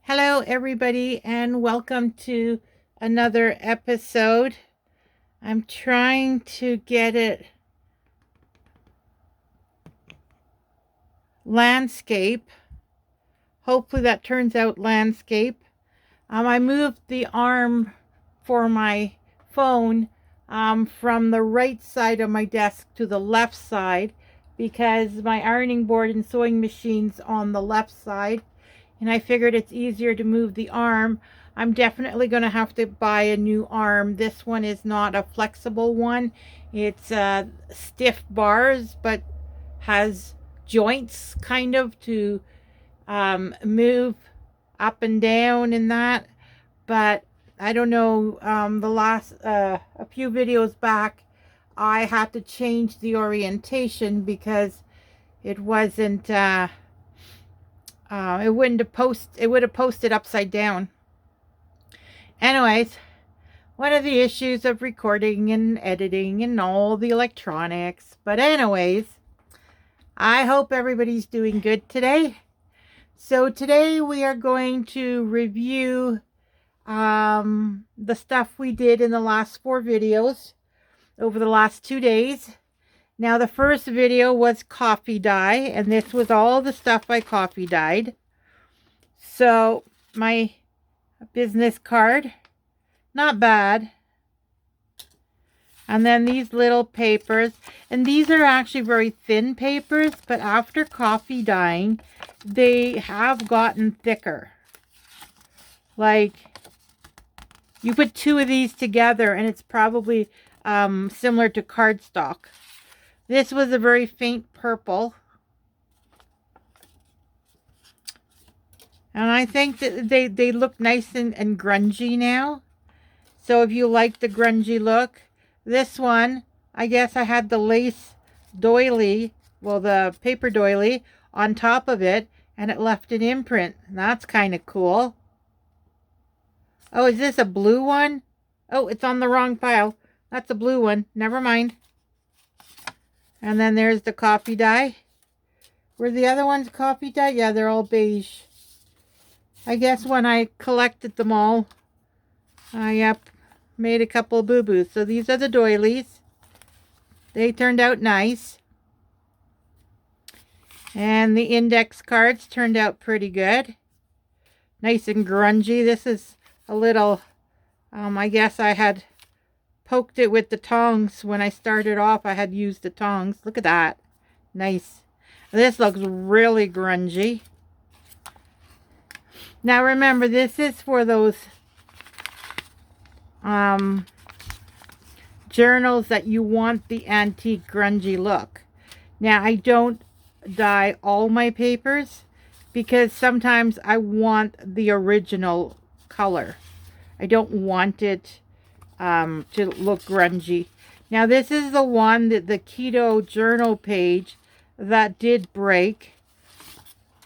Hello, everybody, and welcome to another episode. I'm trying to get it landscape. Hopefully that turns out landscape. I moved the arm for my phone from the right side of my desk to the left side because my ironing board and sewing machine's on the left side. And I figured it's easier to move the arm. I'm definitely going to have to buy a new arm. This one is not a flexible one. It's stiff bars, but has joints kind of to move up and down and that. But I don't know, the last, a few videos back, I had to change the orientation because it wasn't, it would have posted upside down. Anyways, one of the issues of recording and editing and all the electronics. But anyways, I hope everybody's doing good today. So today we are going to review the stuff we did in the last 4 videos over the last 2 days. Now, the first video was coffee dye, and this was all the stuff I coffee dyed. So, my business card, not bad. And then these little papers, and these are actually very thin papers, but after coffee dyeing, they have gotten thicker. Like, you put 2 of these together, and it's probably similar to cardstock. This was a very faint purple. And I think that they look nice and grungy now. So if you like the grungy look, this one, I guess I had the lace doily, well, the paper doily on top of it, and it left an imprint. That's kind of cool. Oh, is this a blue one? Oh, it's on the wrong pile. That's a blue one. Never mind. And then there's the coffee dye. Were the other ones coffee dye? Yeah, they're all beige. I guess when I collected them all, I made a couple of boo-boos. So these are the doilies. They turned out nice. And the index cards turned out pretty good. Nice and grungy. This is a little, I guess I had poked it with the tongs. When I started off, I had used the tongs. Look at that. Nice. This looks really grungy. Now remember, this is for those journals that you want the antique grungy look. Now, I don't dye all my papers because sometimes I want the original color. I don't want it to look grungy. Now, this is the one that the keto journal page that did break.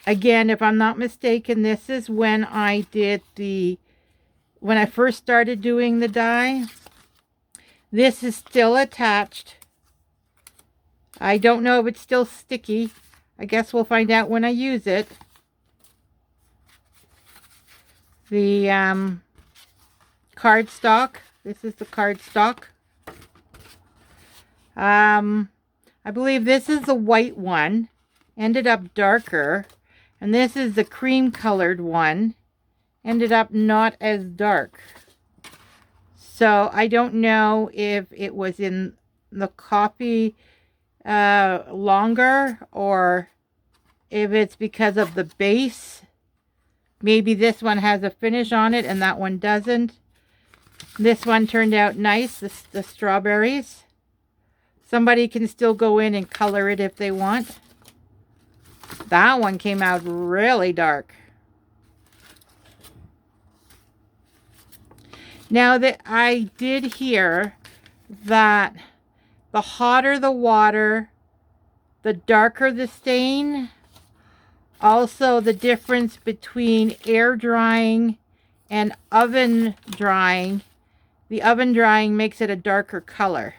Again, if I'm not mistaken, this is when I did when I first started doing the dye. This is still attached. I don't know if it's still sticky. I guess we'll find out when I use it. The cardstock. This is the cardstock. I believe this is the white one. Ended up darker. And this is the cream colored one. Ended up not as dark. So I don't know if it was in the copy longer or if it's because of the base. Maybe this one has a finish on it and that one doesn't. This one turned out nice, the strawberries. Somebody can still go in and color it if they want. That one came out really dark. Now that I did hear that the hotter the water, the darker the stain. Also, the difference between air drying and oven drying. The oven drying makes it a darker color.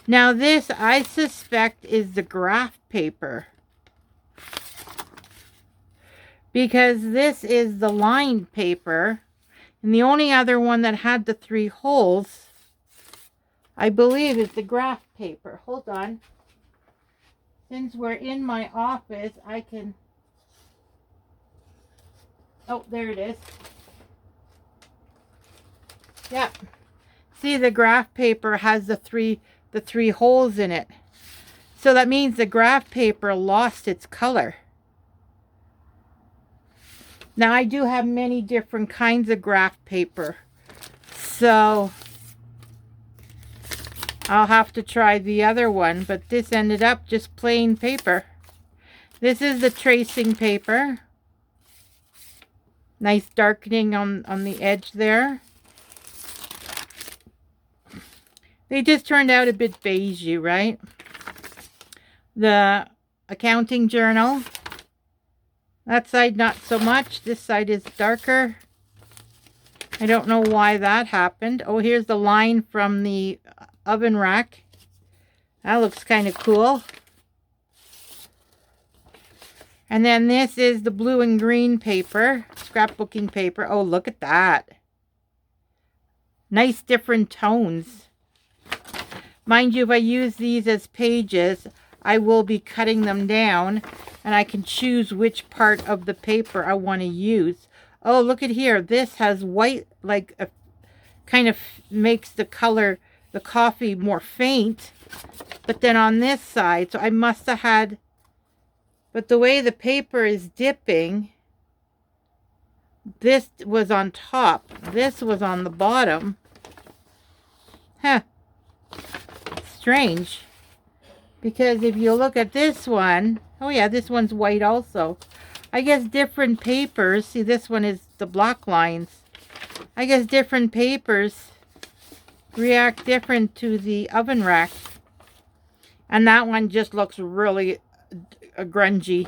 Now this, I suspect, is the graph paper. because this is the lined paper, and the only other one that had the 3 holes, I believe, is the graph paper. Hold on. Since we're in my office, I can... Oh, there it is. Yep. See, the graph paper has the three holes in it. So that means the graph paper lost its color. Now, I do have many different kinds of graph paper, so I'll have to try the other one, but this ended up just plain paper. This is the tracing paper. Nice darkening on the edge there. They just turned out a bit beigey, right? The accounting journal. That side not so much. This side is darker. I don't know why that happened. Oh, here's the line from the oven rack. That looks kind of cool. And then this is the blue and green paper, scrapbooking paper. Oh, look at that. Nice different tones. Mind you, if I use these as pages, I will be cutting them down, and I can choose which part of the paper I want to use. Oh, look at here. This has white, like a kind of makes the color, the coffee, more faint. But then on this side, so I must have had, but the way the paper is dipping, this was on top. This was on the bottom. Huh. Strange. Because if you look at this one, oh yeah, this one's white also. I guess different papers, see this one is the block lines. I guess different papers react different to the oven rack. And that one just looks really grungy,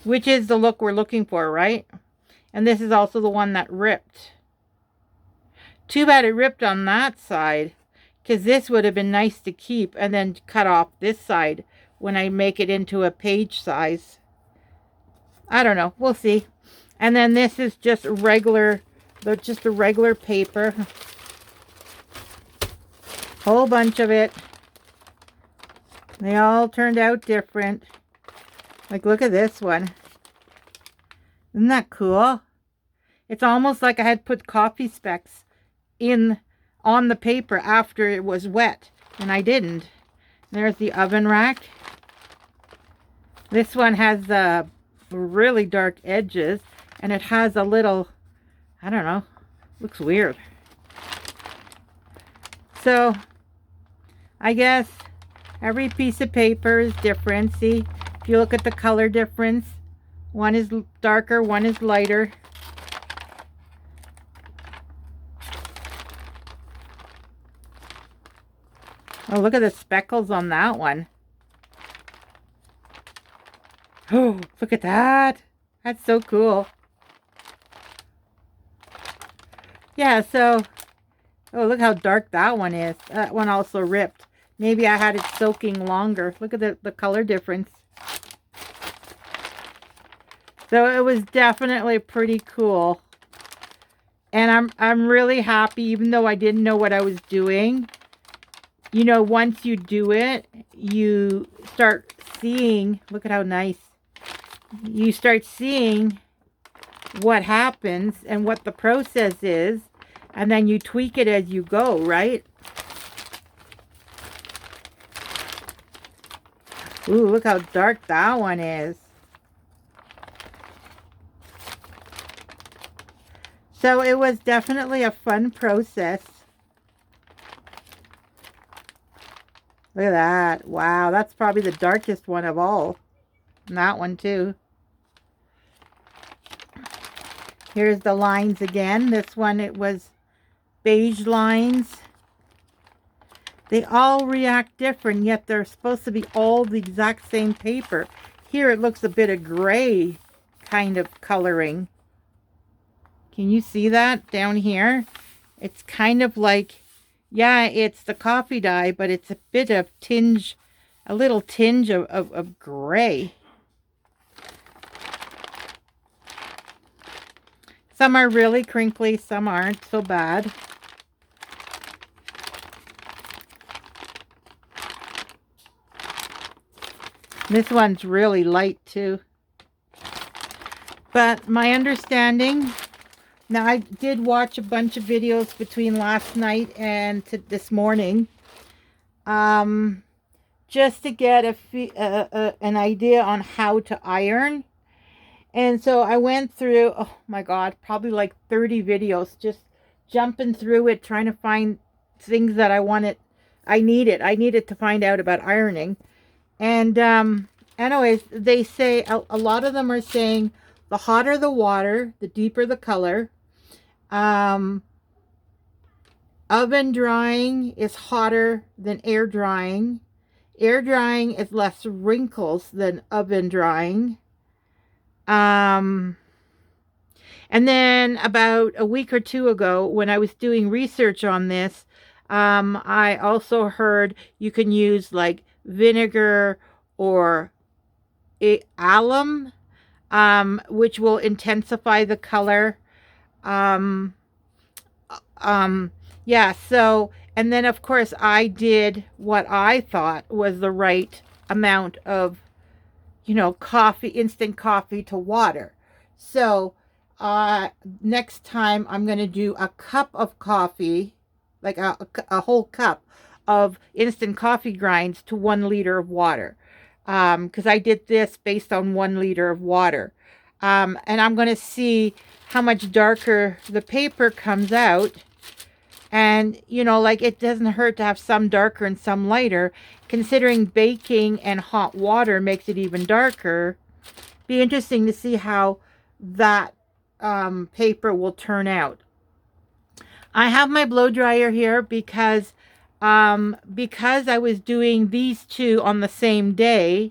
which is the look we're looking for, right? And this is also the one that ripped. Too bad it ripped on that side, because this would have been nice to keep and then cut off this side when I make it into a page size. I don't know. We'll see. And then this is just a regular paper. Whole bunch of it. They all turned out different. Like, look at this one. Isn't that cool? It's almost like I had put coffee specks on the paper after it was wet, and I didn't. There's the oven rack. This one has really dark edges, and it has a little, I don't know, looks weird. So I guess every piece of paper is different. See, if you look at the color difference, one is darker, one is lighter. Oh, look at the speckles on that one. Oh, look at that. That's so cool. Yeah, so, oh, look how dark that one is. That one also ripped. Maybe I had it soaking longer. Look at the color difference. So it was definitely pretty cool. And I'm really happy, even though I didn't know what I was doing. You know, once you do it, you start seeing, look at how nice. You start seeing what happens and what the process is, and then you tweak it as you go, right? Ooh, look how dark that one is. So it was definitely a fun process. Look at that. Wow, that's probably the darkest one of all. And that one too. Here's the lines again. This one, it was beige lines. They all react different, yet they're supposed to be all the exact same paper. Here it looks a bit of gray kind of coloring. Can you see that down here? It's kind of like, yeah, it's the coffee dye, but it's a bit of tinge, a little tinge of gray. Some are really crinkly, some aren't so bad. This one's really light too. But my understanding, now I did watch a bunch of videos between last night and this morning, just to get an idea on how to iron. And so I went through, oh my God, probably like 30 videos, just jumping through it, trying to find things that I needed to find out about ironing. And anyways, they say, a lot of them are saying, the hotter the water, the deeper the color. Oven drying is hotter than air drying. Air drying is less wrinkles than oven drying. And then about a week or two ago, when I was doing research on this, I also heard you can use like vinegar or alum, which will intensify the color. Yeah, so, and then of course I did what I thought was the right amount of, coffee, instant coffee to water. So, next time I'm going to do a cup of coffee, like a whole cup of instant coffee grinds to 1 liter of water. Because I did this based on 1 liter of water. And I'm going to see how much darker the paper comes out. And, like it doesn't hurt to have some darker and some lighter. Considering baking and hot water makes it even darker. Be interesting to see how that paper will turn out. I have my blow dryer here because I was doing these two on the same day.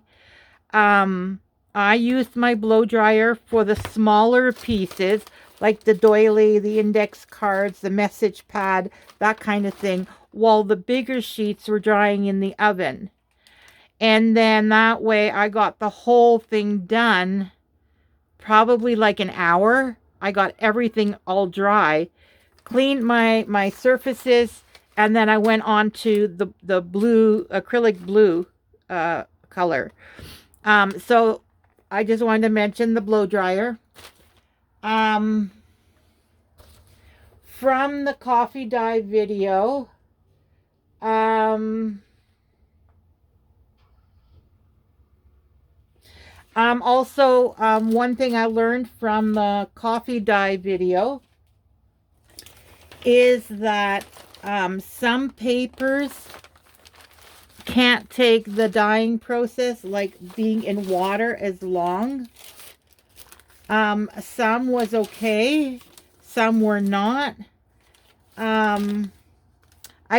I used my blow dryer for the smaller pieces, like the doily, the index cards, the message pad, that kind of thing, while the bigger sheets were drying in the oven. And then that way I got the whole thing done, probably like an hour. I got everything all dry, cleaned my surfaces, and then I went on to the blue, acrylic blue color. So I just wanted to mention the blow dryer. From the coffee dye video, also, one thing I learned from the coffee dye video is that some papers can't take the dyeing process, like being in water, as long. Some was okay, some were not. I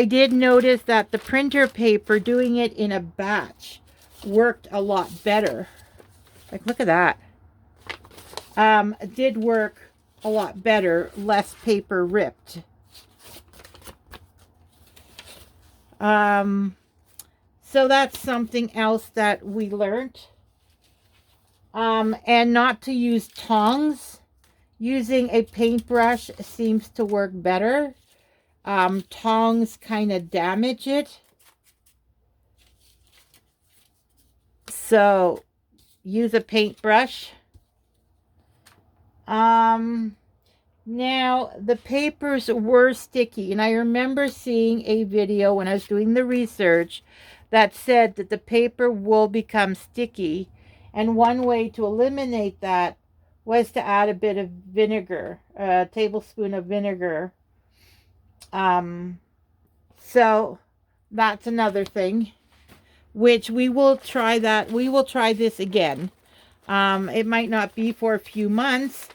did notice that the printer paper, doing it in a batch, worked a lot better. Like, look at that. It did work a lot better, less paper ripped. So that's something else that we learned. And not to use tongs. Using a paintbrush seems to work better. Tongs kind of damage it. So use a paintbrush. Now, the papers were sticky, and I remember seeing a video when I was doing the research that said that the paper will become sticky, and one way to eliminate that was to add a bit of vinegar, a tablespoon of vinegar. So that's another thing, which we will try that. We will try this again. It might not be for a few months,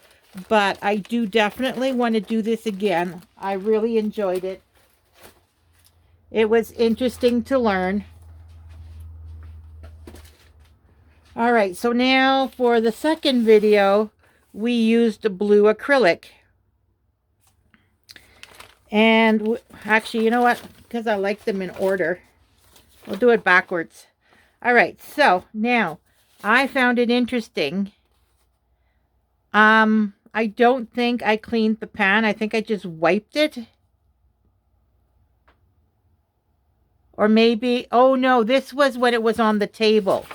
but I do definitely want to do this again. I really enjoyed it. It was interesting to learn. All right, so now for the second video, we used blue acrylic. And actually, you know what? Because I like them in order, we'll do it backwards. All right, so now I found it interesting. I don't think I cleaned the pan. I think I just wiped it. Or maybe, oh no, this was when it was on the table.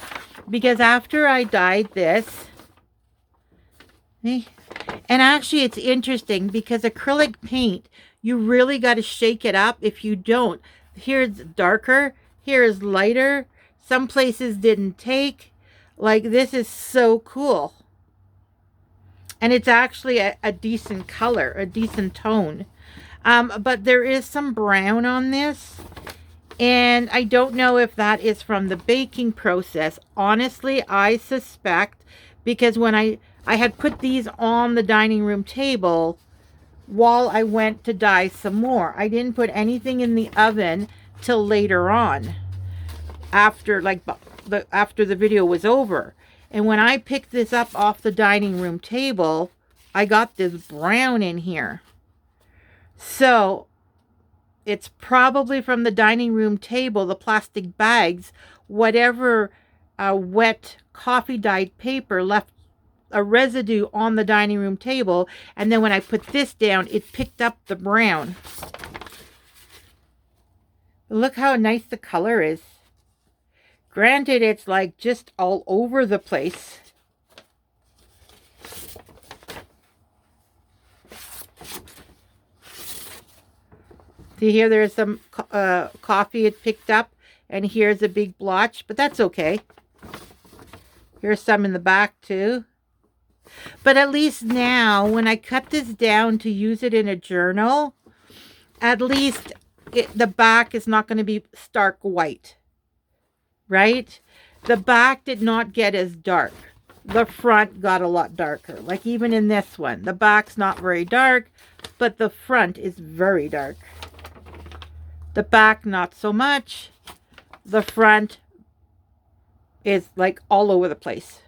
Because after I dyed this, and actually it's interesting because acrylic paint, you really got to shake it up. If you don't, here's darker, here is lighter. Some places didn't take. Like, this is so cool. And it's actually a decent color, a decent tone. But there is some brown on this. And I don't know if that is from the baking process. Honestly, I suspect, because when I had put these on the dining room table while I went to dye some more. I didn't put anything in the oven till later on, after after the video was over. And when I picked this up off the dining room table, I got this brown in here. So it's probably from the dining room table, the plastic bags, whatever wet coffee dyed paper left a residue on the dining room table. And then when I put this down, it picked up the brown. Look how nice the color is. Granted, it's like just all over the place. See here, there's some coffee it picked up, and here's a big blotch, but that's okay. Here's some in the back too. But at least now, when I cut this down to use it in a journal, at least the back is not going to be stark white, right? The back did not get as dark. The front got a lot darker. Like even in this one, the back's not very dark, but the front is very dark. The back, not so much. The front is like all over the place.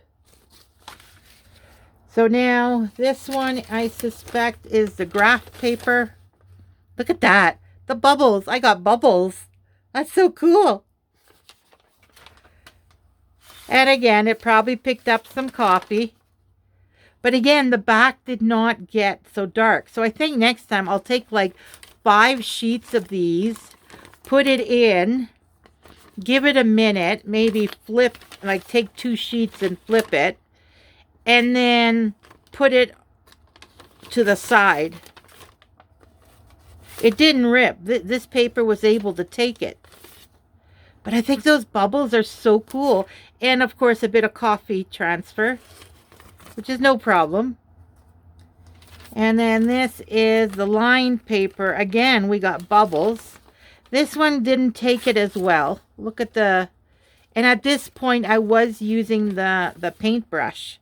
So now this one, I suspect, is the graph paper. Look at that. The bubbles. I got bubbles. That's so cool. And again, it probably picked up some coffee. But again, the back did not get so dark. So I think next time I'll take like 5 sheets of these, put it in, give it a minute, maybe flip, like take 2 sheets and flip it, and then put it to the side. It didn't rip. This paper was able to take it. But I think those bubbles are so cool. And of course, a bit of coffee transfer, which is no problem. And then this is the line paper. Again, we got bubbles. This one didn't take it as well. Look at the... And at this point, I was using the paintbrush.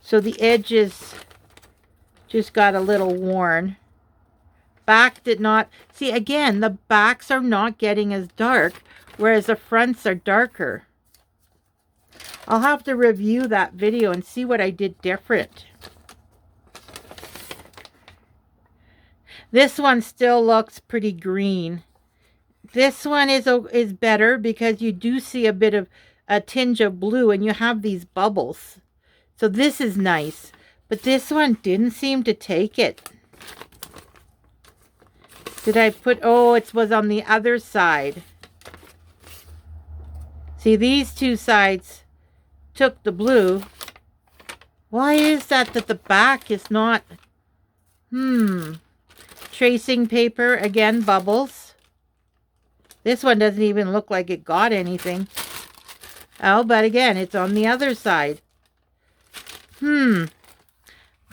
So the edges just got a little worn. Back did not... See, again, the backs are not getting as dark, whereas the fronts are darker. I'll have to review that video and see what I did different. This one still looks pretty green. This one is better because you do see a bit of a tinge of blue and you have these bubbles. So this is nice. But this one didn't seem to take it. Did I put... Oh, it was on the other side. See, these 2 sides took the blue. Why is that the back is not... Tracing paper, again, bubbles. This one doesn't even look like it got anything. Oh, but again, it's on the other side. I'm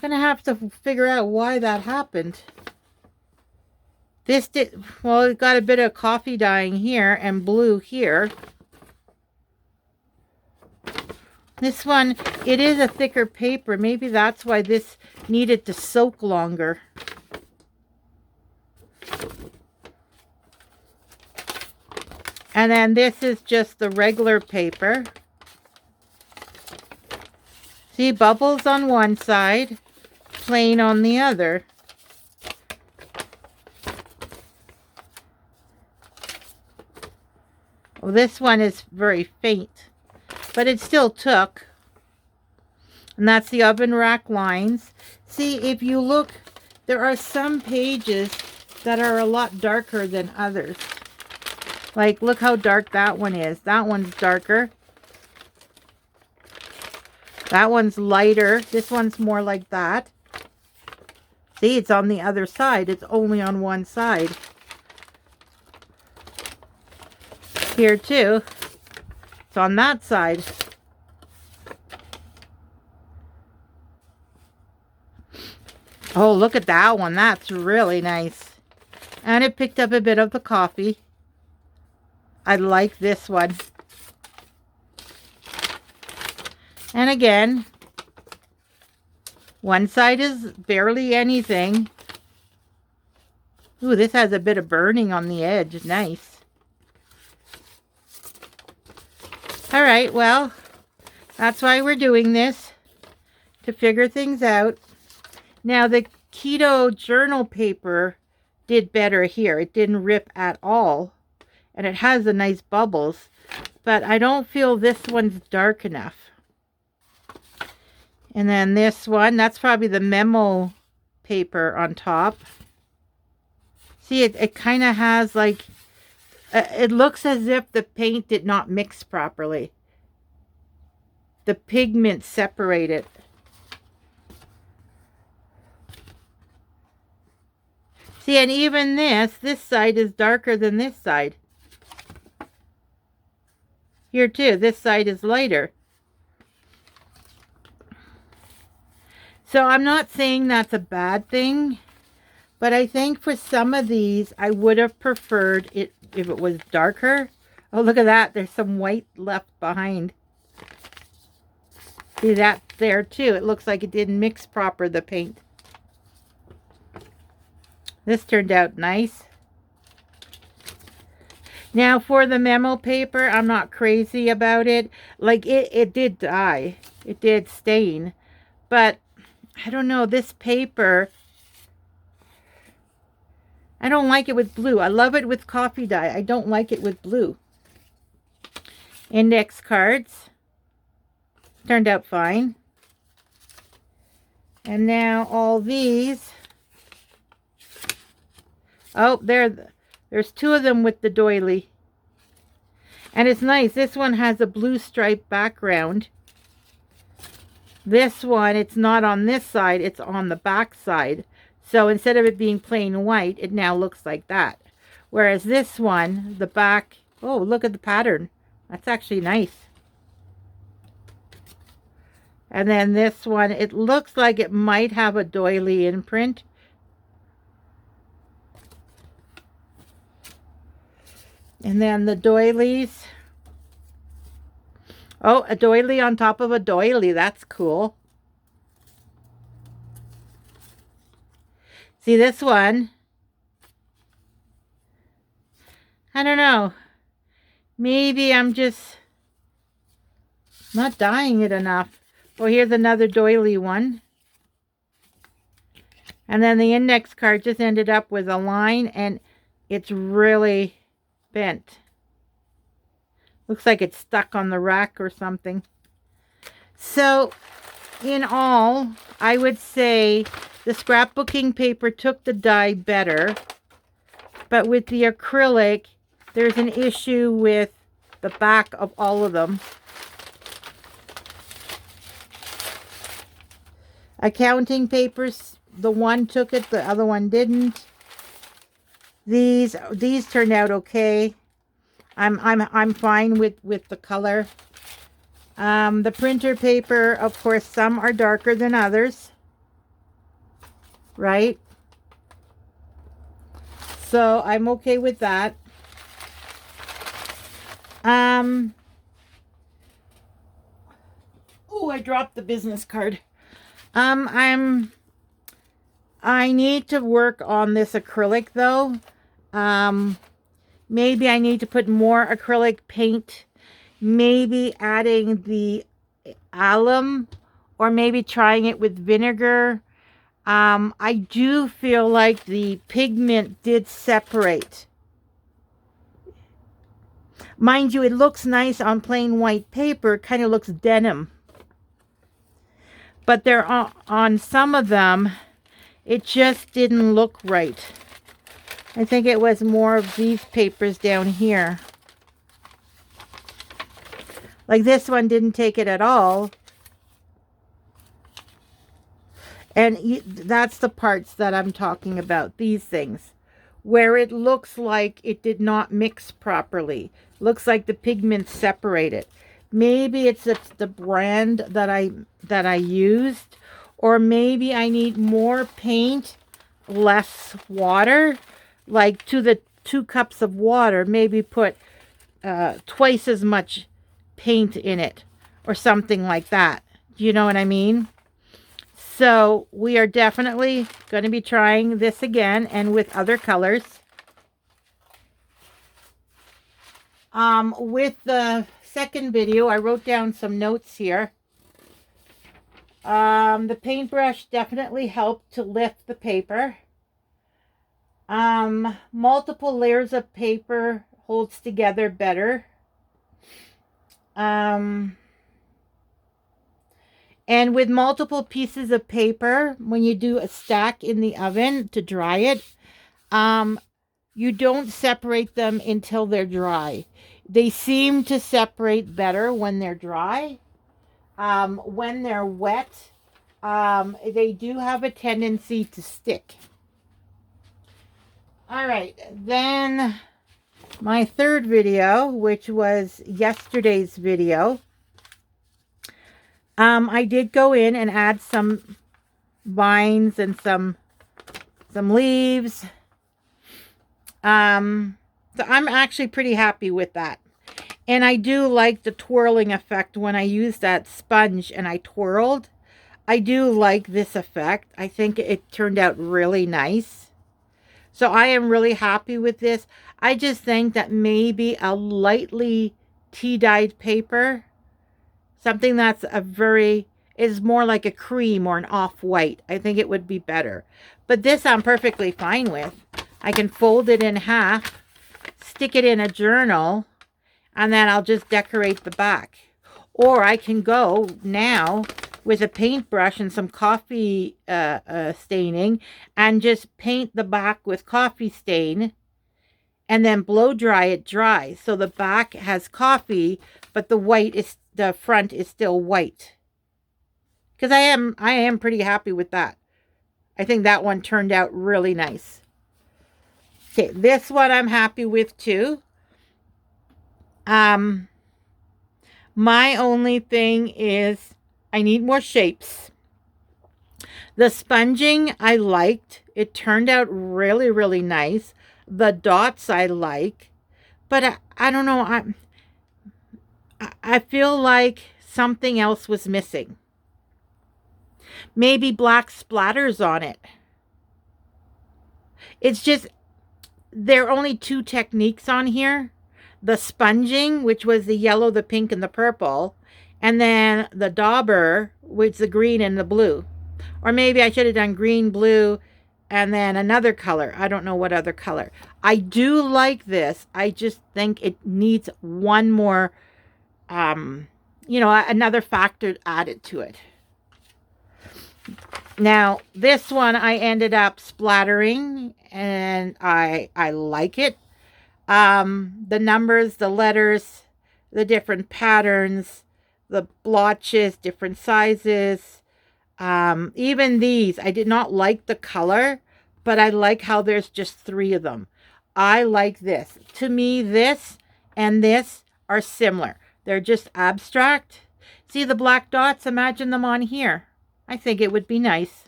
gonna have to figure out why that happened. This did... Well, it got a bit of coffee dyeing here and blue here. This one, it is a thicker paper. Maybe that's why this needed to soak longer. And then this is just the regular paper. See, bubbles on one side, plain on the other. Well, this one is very faint, but it still took. And that's the oven rack lines. See, if you look, there are some pages that are a lot darker than others. Like, look how dark that one is. That one's darker. That one's lighter. This one's more like that. See, it's on the other side. It's only on one side. Here too. It's on that side. Oh, look at that one. That's really nice. And it picked up a bit of the coffee. I like this one. And again, one side is barely anything. Ooh, this has a bit of burning on the edge. Nice. All right, well, that's why we're doing this, to figure things out. Now, the keto journal paper did better here. It didn't rip at all, and it has the nice bubbles, but I don't feel this one's dark enough. And then this one, that's probably the memo paper on top. See, it kind of has like, it looks as if the paint did not mix properly. The pigment separated. See, and even this side is darker than this side. Here too, this side is lighter. So I'm not saying that's a bad thing, but I think for some of these, I would have preferred it if it was darker. Oh, look at that. There's some white left behind. See that there too. It looks like it didn't mix proper, the paint. This turned out nice. Now for the memo paper, I'm not crazy about it. Like it did dye. It did stain. But I don't know, this paper, I don't like it with blue. I love it with coffee dye. I don't like it with blue. Index cards. Turned out fine. And now all these. Oh, there's two of them with the doily. And it's nice. This one has a blue stripe background. This one, it's not on this side, it's on the back side. So instead of it being plain white, it now looks like that. Whereas this one, the back, oh, look at the pattern. That's actually nice. And then this one, it looks like it might have a doily imprint. And then the doilies. Oh, a doily on top of a doily. That's cool. See this one? I don't know. Maybe I'm just not dyeing it enough. Oh, here's another doily one. And then the index card just ended up with a line and it's really bent. Looks like it's stuck on the rack or something. So, in all, I would say the scrapbooking paper took the dye better. But with the acrylic, there's an issue with the back of all of them. Accounting papers, the one took it, the other one didn't. These turned out okay. I'm fine with the color. The printer paper, of course, some are darker than others, right? So I'm okay with that. Oh, I dropped the business card. I need to work on this acrylic though. Maybe I need to put more acrylic paint, maybe adding the alum, or maybe trying it with vinegar. I do feel like the pigment did separate. Mind you, it looks nice on plain white paper, kind of looks denim. But there are, on some of them, it just didn't look right. I think it was more of these papers down here. Like this one didn't take it at all. And that's the parts that I'm talking about, these things, where it looks like it did not mix properly. Looks like the pigments separated. Maybe it's the brand that I used, or maybe I need more paint, less water. Like to the 2 cups of water, maybe put twice as much paint in it, or something like that. Do you know what I mean? So we are definitely going to be trying this again and with other colors. With the second video, I wrote down some notes here. The paintbrush definitely helped to lift the paper. Multiple layers of paper holds together better. And with multiple pieces of paper, when you do a stack in the oven to dry it, you don't separate them until they're dry. They seem to separate better when they're dry. When they're wet, they do have a tendency to stick. All right, then my third video, which was yesterday's video, I did go in and add some vines and some leaves. So I'm actually pretty happy with that. And I do like the twirling effect when I use that sponge and I twirled. I do like this effect. I think it turned out really nice. So I am really happy with this. I just think that maybe a lightly tea-dyed paper, something that's is more like a cream or an off-white, I think it would be better. But this I'm perfectly fine with. I can fold it in half, stick it in a journal, and then I'll just decorate the back. Or I can go now with a paintbrush and some coffee staining and just paint the back with coffee stain and then blow dry it dry. So the back has coffee, but the front is still white. Because I am pretty happy with that. I think that one turned out really nice. Okay, this one I'm happy with too. My only thing is I need more shapes. The sponging I liked. It turned out really, really nice. The dots I like. But I don't know. I feel like something else was missing. Maybe black splatters on it. It's just, there are only 2 techniques on here. The sponging, which was the yellow, the pink, and the purple. And then the dauber, which is the green and the blue. Or maybe I should have done green, blue, and then another color. I don't know what other color. I do like this. I just think it needs one more, another factor added to it. Now, this one I ended up splattering, and I like it. The numbers, the letters, the different patterns, the blotches, different sizes. Even these, I did not like the color, but I like how there's just 3 of them. I like this. To me, this and this are similar. They're just abstract. See the black dots? Imagine them on here. I think it would be nice.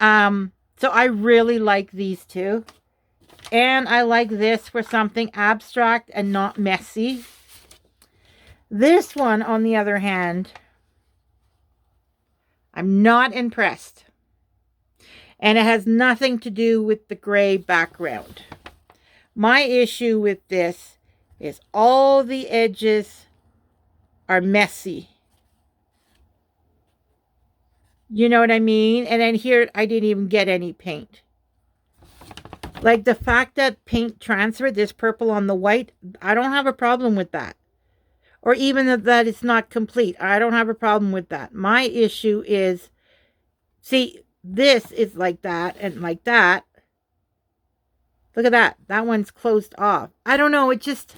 So I really like these 2. And I like this for something abstract and not messy. This one, on the other hand, I'm not impressed. And it has nothing to do with the gray background. My issue with this is all the edges are messy. You know what I mean? And then here, I didn't even get any paint. Like the fact that paint transferred, this purple on the white, I don't have a problem with that. or even that it's not complete. I don't have a problem with that. My issue is, see, this is like that and like that. Look at that. That one's closed off. I don't know. It just,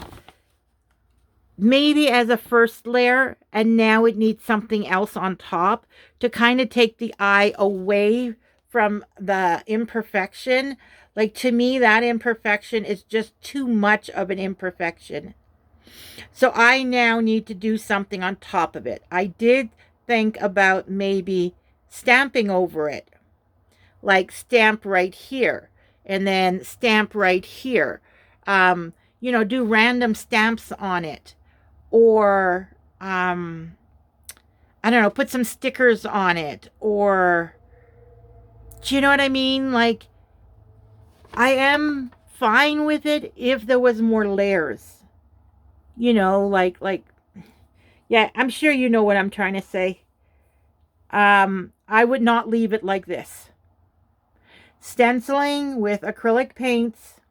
maybe as a first layer, and now it needs something else on top to kind of take the eye away from the imperfection. Like, to me, that imperfection is just too much of an imperfection. So I now need to do something on top of it. I did think about maybe stamping over it, like stamp right here and then stamp right here. You know, do random stamps on it, or I don't know, put some stickers on it, or, do you know what I mean? Like, I am fine with it if there was more layers. You know, yeah, I'm sure you know what I'm trying to say. I would not leave it like this. Stenciling with acrylic paints,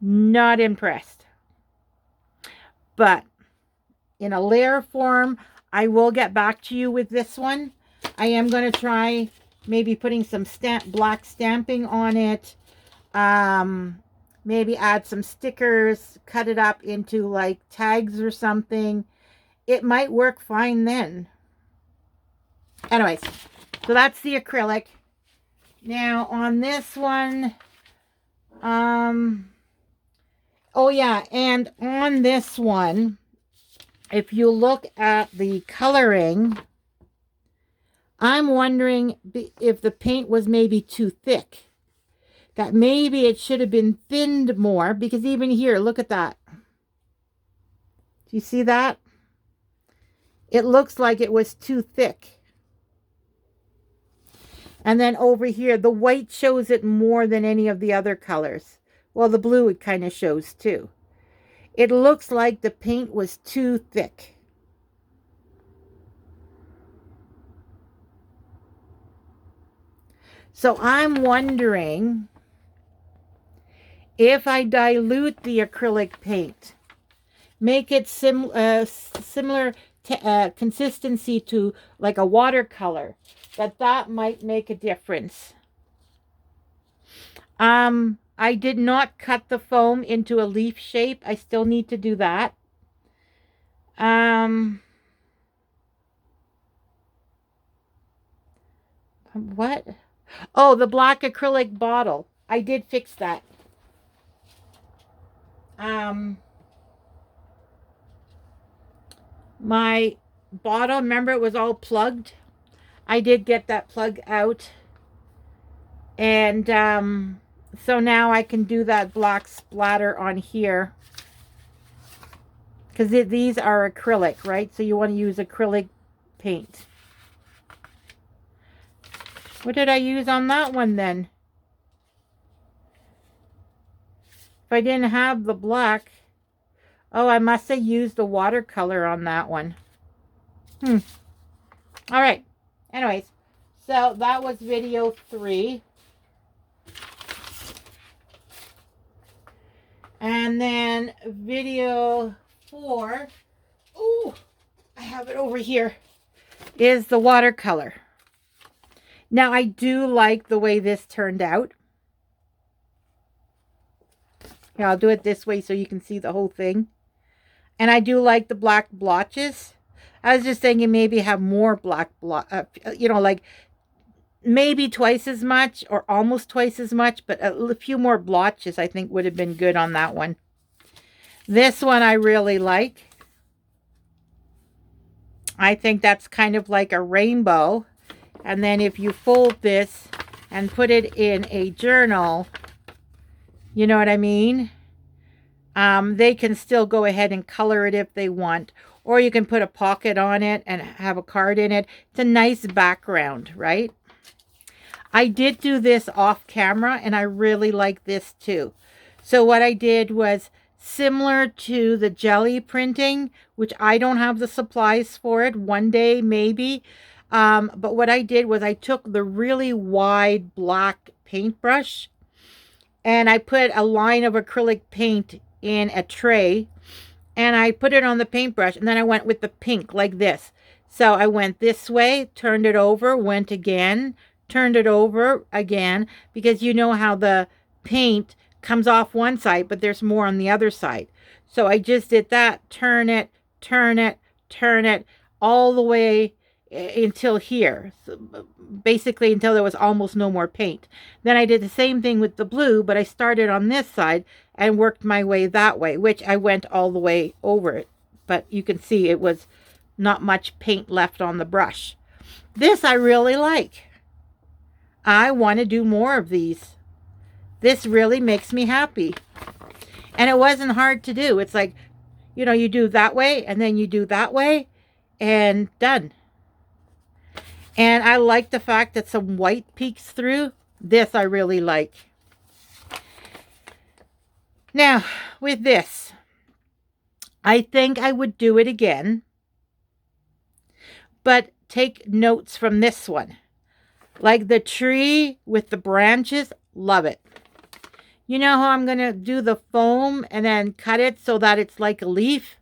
not impressed. But in a layer form, I will get back to you with this one. I am going to try maybe putting some black stamping on it. Maybe add some stickers, cut it up into like tags or something. It might work fine then. Anyways, so that's the acrylic. Now on this one, oh yeah, and on this one, if you look at the coloring, I'm wondering if the paint was maybe too thick. That maybe it should have been thinned more, because even here, look at that. Do you see that? It looks like it was too thick. And then over here, the white shows it more than any of the other colors. Well, the blue it kind of shows too. It looks like the paint was too thick. So I'm wondering if I dilute the acrylic paint, make it similar consistency to like a watercolor, that might make a difference. I did not cut the foam into a leaf shape. I still need to do that. What? Oh, the black acrylic bottle. I did fix that. My bottle, remember it was all plugged? I did get that plug out. And so now I can do that black splatter on here. Because these are acrylic, right? So you want to use acrylic paint. What did I use on that one then? If I didn't have the black. Oh, I must have used the watercolor on that one. All right. Anyways, so that was video 3. And then video 4. Oh, I have it over here. Is the watercolor. Now, I do like the way this turned out. Here, I'll do it this way so you can see the whole thing. And I do like the black blotches. I was just thinking maybe have more black you know, like maybe twice as much or almost twice as much, but a few more blotches I think would have been good on that one. This one I really like. I think that's kind of like a rainbow. And then if you fold this and put it in a journal, you know what I mean? They can still go ahead and color it if they want. Or you can put a pocket on it and have a card in it. It's a nice background, right? I did do this off camera and I really like this too. So what I did was similar to the jelly printing, which I don't have the supplies for it. One day, maybe. But what I did was I took the really wide black paintbrush and I put a line of acrylic paint in a tray. and I put it on the paintbrush, and then I went with the pink like this. So I went this way, turned it over, went again, turned it over again, because you know how the paint comes off one side, but there's more on the other side. So I just did that, turn it, turn it, turn it, all the way until here. So basically until there was almost no more paint. Then I did the same thing with the blue, but I started on this side and worked my way that way, which I went all the way over it. But you can see it was not much paint left on the brush. This I really like. I want to do more of these. This really makes me happy. And it wasn't hard to do. It's like, you know, you do that way and then you do that way and done. And I like the fact that some white peeks through. This I really like. Now, with this, I think I would do it again, but take notes from this one. Like the tree with the branches, love it. You know how I'm going to do the foam and then cut it so that it's like a leaf?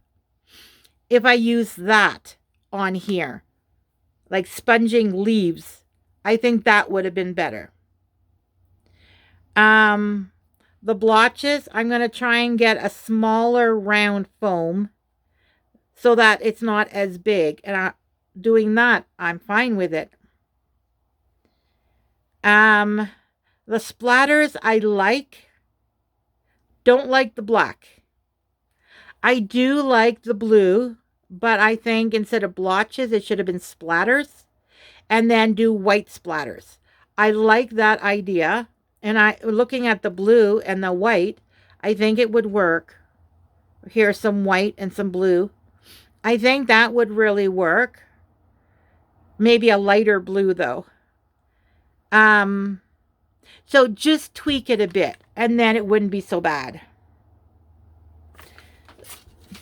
If I use that on here, like sponging leaves, I think that would have been better. The blotches, I'm going to try and get a smaller round foam so that it's not as big. And doing that, I'm fine with it. The splatters I like. Don't like the black. I do like the blue, but I think instead of blotches, it should have been splatters. And then do white splatters. I like that idea. And looking at the blue and the white, I think it would work. Here's some white and some blue. I think that would really work. Maybe a lighter blue though. So just tweak it a bit and then it wouldn't be so bad.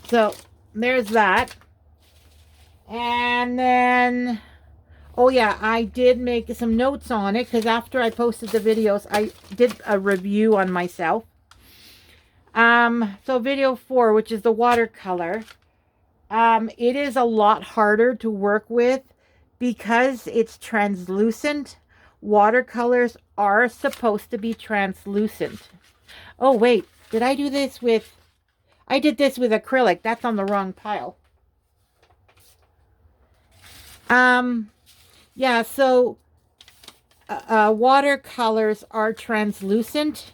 So there's that. And then, oh yeah, I did make some notes on it because after I posted the videos, I did a review on myself. So video 4, which is the watercolor, it is a lot harder to work with because it's translucent. Watercolors are supposed to be translucent. Oh wait, did I do this with, I did this with acrylic. That's on the wrong pile. Yeah, so watercolors are translucent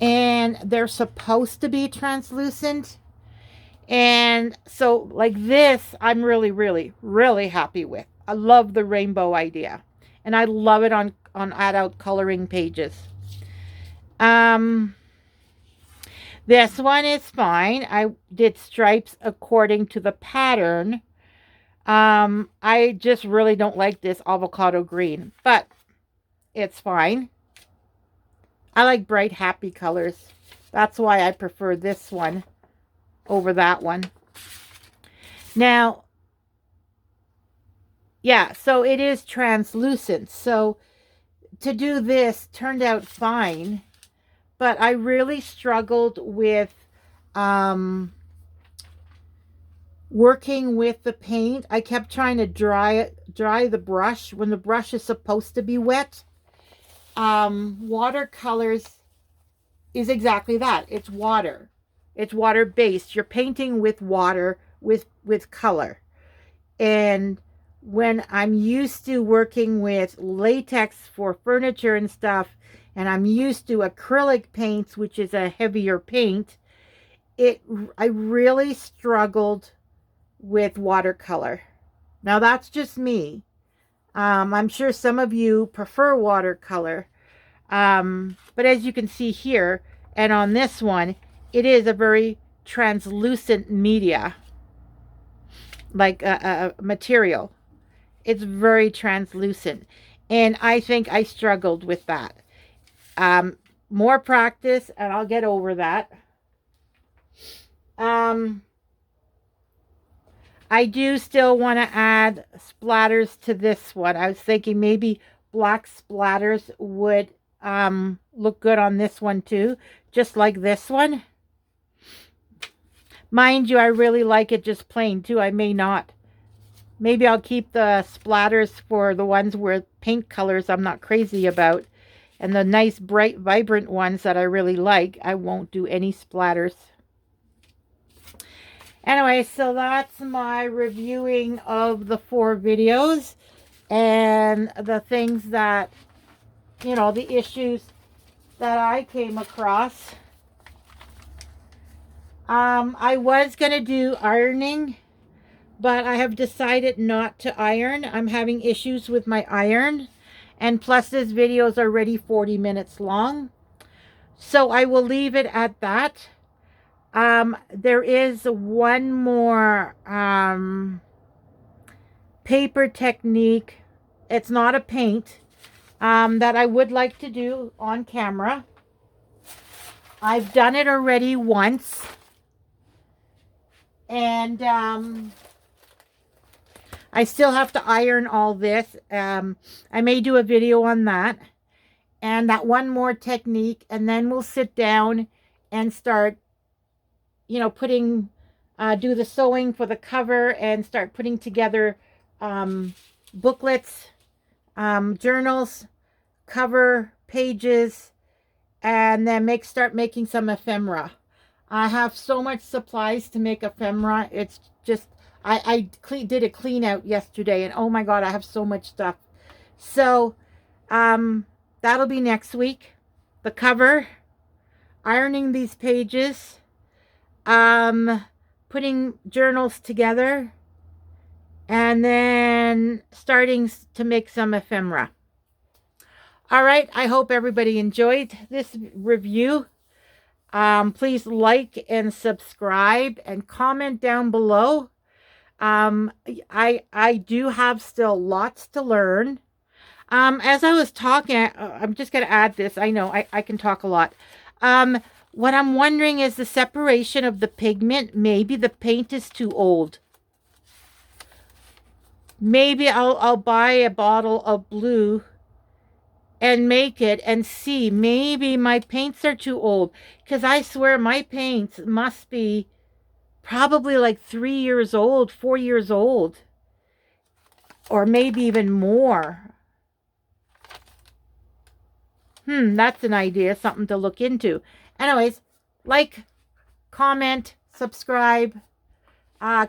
and they're supposed to be translucent. And so like this, I'm really, really, really happy with. I love the rainbow idea. And I love it on add out coloring pages. This one is fine. I did stripes according to the pattern. I just really don't like this avocado green, but it's fine. I like bright, happy colors. That's why I prefer this one over that one. Now, yeah, so it is translucent. So to do this turned out fine, but I really struggled with working with the paint. I kept trying to dry the brush when the brush is supposed to be wet. Watercolors is exactly that. It's water. It's water based. You're painting with water with color. And when I'm used to working with latex for furniture and stuff, and I'm used to acrylic paints, which is a heavier paint, I really struggled with watercolor. Now that's just me. I'm sure some of you prefer watercolor. But as you can see here, and on this one, it is a very translucent media, like a material. It's very translucent. And I think I struggled with that. More practice, and I'll get over that. I do still want to add splatters to this one. I was thinking maybe black splatters would look good on this one too, just like this one. Mind you, I really like it just plain too. I may not. Maybe I'll keep the splatters for the ones where paint colors I'm not crazy about. And the nice, bright, vibrant ones that I really like, I won't do any splatters. Anyway, so that's my reviewing of the 4 videos and the things that, you know, the issues that I came across. I was going to do ironing, but I have decided not to iron. I'm having issues with my iron. And plus this video is already 40 minutes long. So I will leave it at that. There is one more paper technique. It's not a paint that I would like to do on camera. I've done it already once. And I still have to iron all this. I may do a video on that. And that one more technique. And then we'll sit down and start, you know, putting, do the sewing for the cover and start putting together booklets, journals, cover pages, and then start making some ephemera. I have so much supplies to make ephemera. It's just, I did a clean out yesterday, and oh my God, I have so much stuff. So, that'll be next week. The cover, ironing these pages, putting journals together, and then starting to make some ephemera. All right, I hope everybody enjoyed this review. Please like and subscribe and comment down below. I do have still lots to learn. As I was talking, I'm just going to add this. I know I can talk a lot. What I'm wondering is the separation of the pigment. Maybe the paint is too old. Maybe I'll buy a bottle of blue and make it and see. Maybe my paints are too old, because I swear my paints must be probably like 3 years old, 4 years old, or maybe even more. That's an idea, something to look into. Anyways, like, comment, subscribe,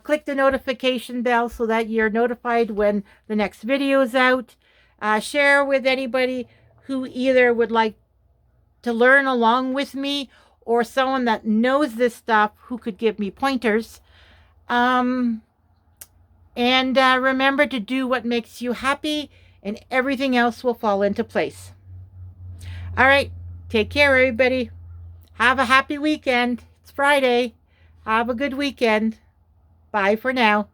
click the notification bell so that you're notified when the next video is out. Share with anybody who either would like to learn along with me, or someone that knows this stuff who could give me pointers. And remember to do what makes you happy, and everything else will fall into place. All right, take care, everybody. Have a happy weekend. It's Friday. Have a good weekend. Bye for now.